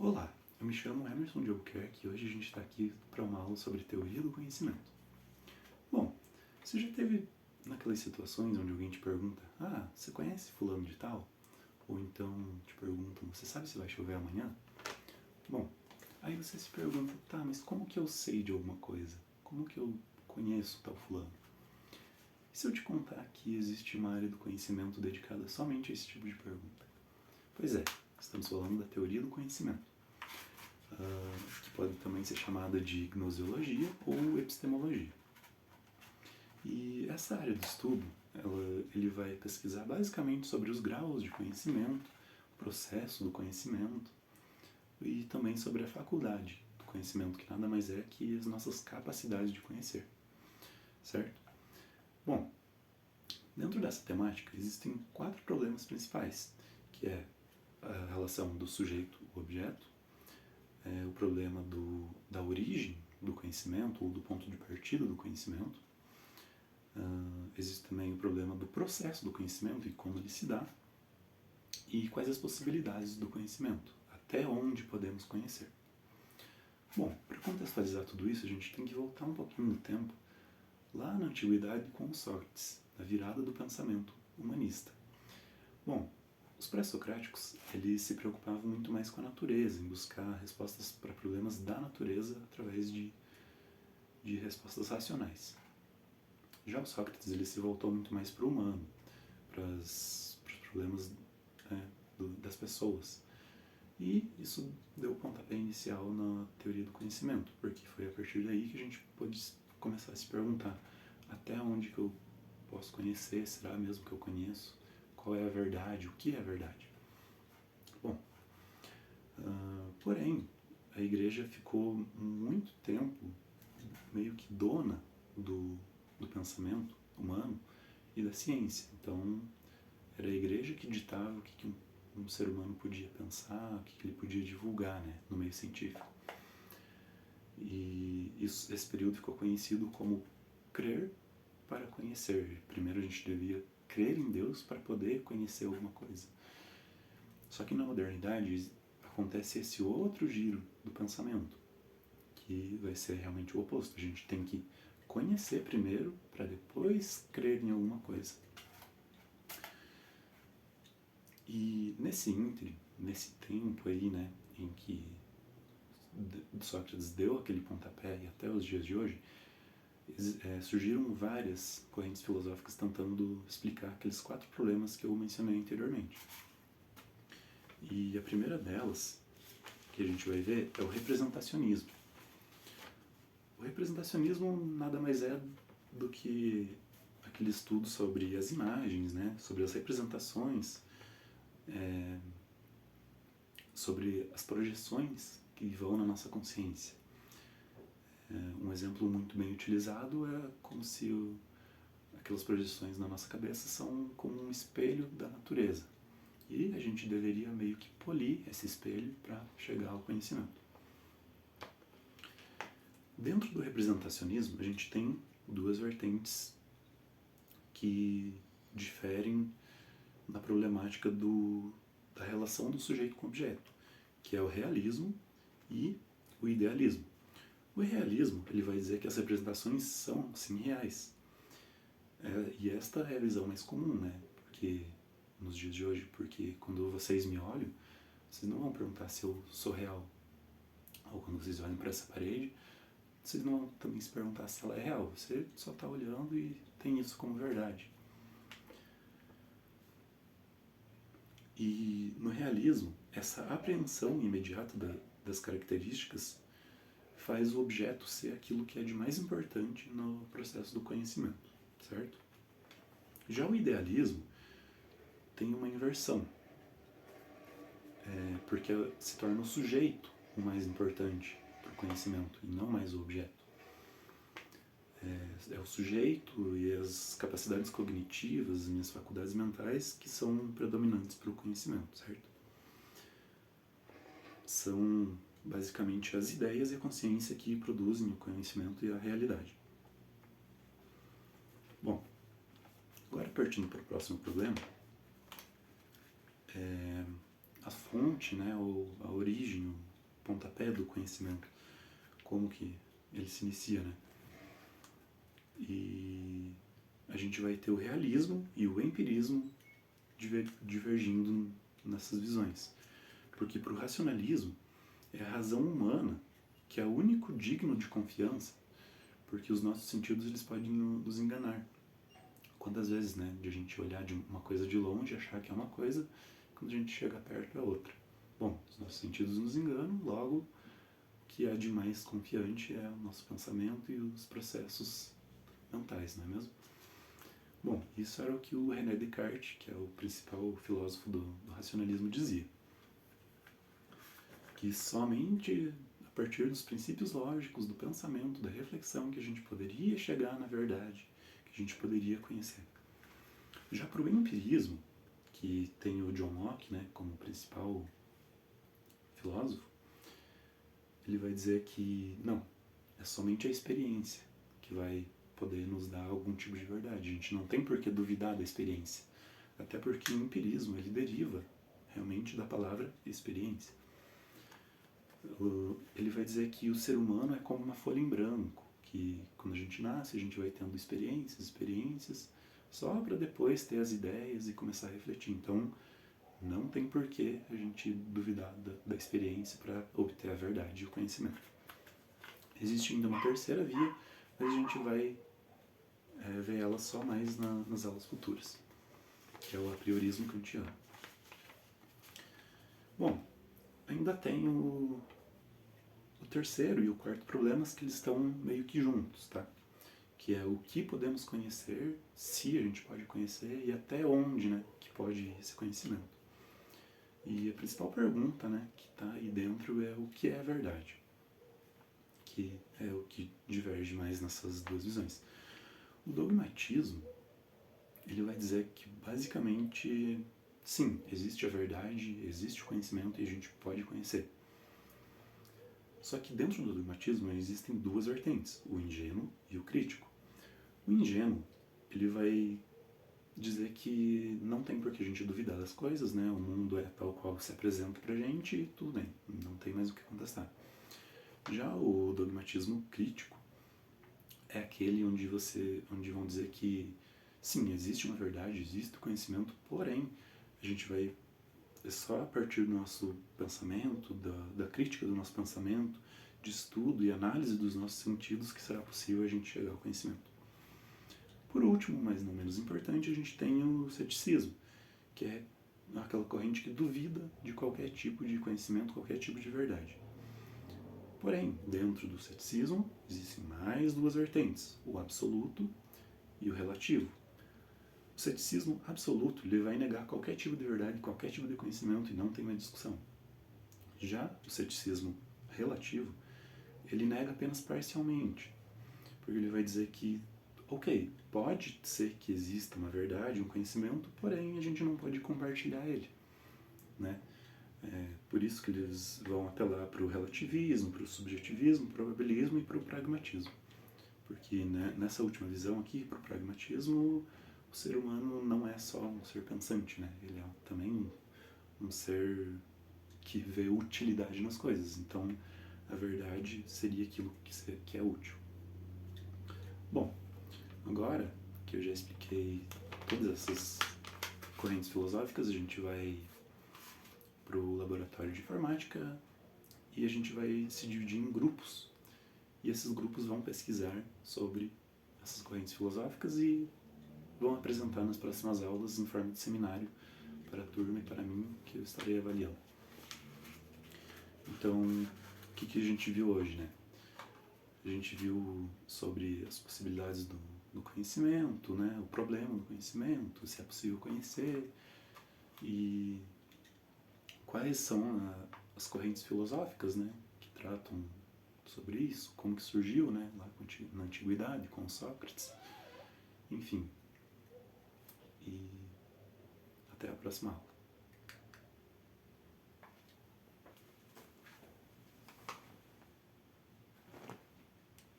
Olá, eu me chamo Emerson de Albuquerque e hoje a gente está aqui para uma aula sobre teoria do conhecimento. Bom, você já teve naquelas situações onde alguém te pergunta: você conhece fulano de tal? Ou então te perguntam: você sabe se vai chover amanhã? Bom, aí você se pergunta: tá, mas como que eu sei de alguma coisa? Como que eu conheço tal fulano? E se eu te contar que existe uma área do conhecimento dedicada somente a esse tipo de pergunta? Pois é, estamos falando da teoria do conhecimento. Que pode também ser chamada de gnoseologia ou epistemologia. E essa área de estudo, ele vai pesquisar basicamente sobre os graus de conhecimento, o processo do conhecimento e também sobre a faculdade do conhecimento, que nada mais é que as nossas capacidades de conhecer, certo? Bom, dentro dessa temática existem 4 problemas principais, que é a relação do sujeito-objeto, o problema da origem do conhecimento ou do ponto de partida do conhecimento. Existe também o problema do processo do conhecimento e como ele se dá, e quais as possibilidades do conhecimento, até onde podemos conhecer. Bom, para contextualizar tudo isso, a gente tem que voltar um pouquinho no tempo, lá na antiguidade com Sócrates, na virada do pensamento humanista. Bom, os pré-socráticos, eles se preocupavam muito mais com a natureza, em buscar respostas para problemas da natureza através de respostas racionais. Já o Sócrates, ele se voltou muito mais para o humano, para os problemas das pessoas. E isso deu o pontapé inicial na teoria do conhecimento, porque foi a partir daí que a gente pôde começar a se perguntar: até onde que eu posso conhecer? Será mesmo que eu conheço? Qual é a verdade? O que é a verdade? Bom, porém, a igreja ficou muito tempo meio que dona do pensamento humano e da ciência. Então, era a igreja que ditava o que um ser humano podia pensar, o que ele podia divulgar, né, no meio científico. E esse período ficou conhecido como crer para conhecer. Primeiro a gente devia crer em Deus para poder conhecer alguma coisa. Só que na modernidade acontece esse outro giro do pensamento, que vai ser realmente o oposto. A gente tem que conhecer primeiro para depois crer em alguma coisa. E nesse ínterim, nesse tempo aí, né, em que Sócrates deu aquele pontapé e até os dias de hoje, surgiram várias correntes filosóficas tentando explicar aqueles 4 problemas que eu mencionei anteriormente. E a primeira delas, que a gente vai ver, é o representacionismo. O representacionismo nada mais é do que aquele estudo sobre as imagens, né, sobre as representações, sobre as projeções que vão na nossa consciência. Um exemplo muito bem utilizado é como se aquelas projeções na nossa cabeça são como um espelho da natureza. E a gente deveria meio que polir esse espelho para chegar ao conhecimento. Dentro do representacionismo, a gente tem 2 vertentes que diferem na problemática da relação do sujeito com o objeto, que é o realismo e o idealismo. O realismo, ele vai dizer que as representações são, sim, reais. E esta é a visão mais comum, né? Porque nos dias de hoje, porque quando vocês me olham, vocês não vão perguntar se eu sou real. Ou quando vocês olham para essa parede, vocês não vão também se perguntar se ela é real. Você só está olhando e tem isso como verdade. E no realismo, essa apreensão imediata das características faz o objeto ser aquilo que é de mais importante no processo do conhecimento, certo? Já o idealismo tem uma inversão, porque se torna o sujeito o mais importante para o conhecimento e não mais o objeto. É o sujeito e as capacidades cognitivas, as minhas faculdades mentais que são predominantes para o conhecimento, certo? São basicamente as ideias e a consciência que produzem o conhecimento e a realidade. Bom, agora partindo para o próximo problema, a fonte, né, ou a origem, do conhecimento, como que ele se inicia, né? E a gente vai ter o realismo e o empirismo divergindo nessas visões. Porque para o racionalismo é a razão humana que é o único digno de confiança, porque os nossos sentidos eles podem nos enganar. Quantas vezes, né, de a gente olhar de uma coisa de longe e achar que é uma coisa, quando a gente chega perto é outra. Bom, os nossos sentidos nos enganam, logo o que é de mais confiante é o nosso pensamento e os processos mentais, não é mesmo? Bom, isso era o que o René Descartes, que é o principal filósofo do racionalismo, dizia. Que somente a partir dos princípios lógicos, do pensamento, da reflexão, que a gente poderia chegar na verdade, que a gente poderia conhecer. Já para o empirismo, que tem o John Locke, né, como principal filósofo, ele vai dizer que não, é somente a experiência que vai poder nos dar algum tipo de verdade. A gente não tem por que duvidar da experiência, até porque o empirismo ele deriva realmente da palavra experiência. Ele vai dizer que o ser humano é como uma folha em branco, que quando a gente nasce a gente vai tendo experiências, só para depois ter as ideias e começar a refletir. Então, não tem porquê a gente duvidar da experiência para obter a verdade e o conhecimento. Existe ainda uma terceira via, mas a gente vai ver ela só mais nas aulas futuras, que é o apriorismo kantiano. Bom, ainda tem o terceiro e o quarto problemas que eles estão meio que juntos, tá? Que é o que podemos conhecer, se a gente pode conhecer e até onde, né, que pode ir esse conhecimento. E a principal pergunta, né, que está aí dentro é o que é a verdade, que é o que diverge mais nessas duas visões. O dogmatismo, ele vai dizer que basicamente, sim, existe a verdade, existe o conhecimento e a gente pode conhecer. Só que dentro do dogmatismo existem duas vertentes, o ingênuo e o crítico. O ingênuo, ele vai dizer que não tem por que a gente duvidar das coisas, né? O mundo é tal qual se apresenta pra gente e tudo bem, não tem mais o que contestar. Já o dogmatismo crítico é aquele onde vão dizer que sim, existe uma verdade, existe o conhecimento, porém a gente vai só a partir do nosso pensamento, da crítica do nosso pensamento, de estudo e análise dos nossos sentidos que será possível a gente chegar ao conhecimento. Por último, mas não menos importante, a gente tem o ceticismo, que é aquela corrente que duvida de qualquer tipo de conhecimento, qualquer tipo de verdade. Porém, dentro do ceticismo, existem mais duas vertentes, o absoluto e o relativo. O ceticismo absoluto ele vai negar qualquer tipo de verdade, qualquer tipo de conhecimento e não tem mais discussão. Já o ceticismo relativo, ele nega apenas parcialmente, porque ele vai dizer que, ok, pode ser que exista uma verdade, um conhecimento, porém a gente não pode compartilhar ele, né? Por isso que eles vão apelar para o relativismo, para o subjetivismo, para o probabilismo e para o pragmatismo. Porque né, nessa última visão aqui, para o pragmatismo, o ser humano não é só um ser pensante, né? Ele é também um ser que vê utilidade nas coisas. Então, a verdade seria aquilo que é útil. Bom, agora que eu já expliquei todas essas correntes filosóficas, a gente vai para o laboratório de informática e a gente vai se dividir em grupos. E esses grupos vão pesquisar sobre essas correntes filosóficas e vão apresentar nas próximas aulas em forma de seminário para a turma e para mim, que eu estarei avaliando. Então, o que a gente viu hoje, né? A gente viu sobre as possibilidades do conhecimento, né? O problema do conhecimento, se é possível conhecer e quais são as correntes filosóficas, né? Que tratam sobre isso, como que surgiu, né? Lá na antiguidade, com Sócrates, enfim. E até a próxima aula.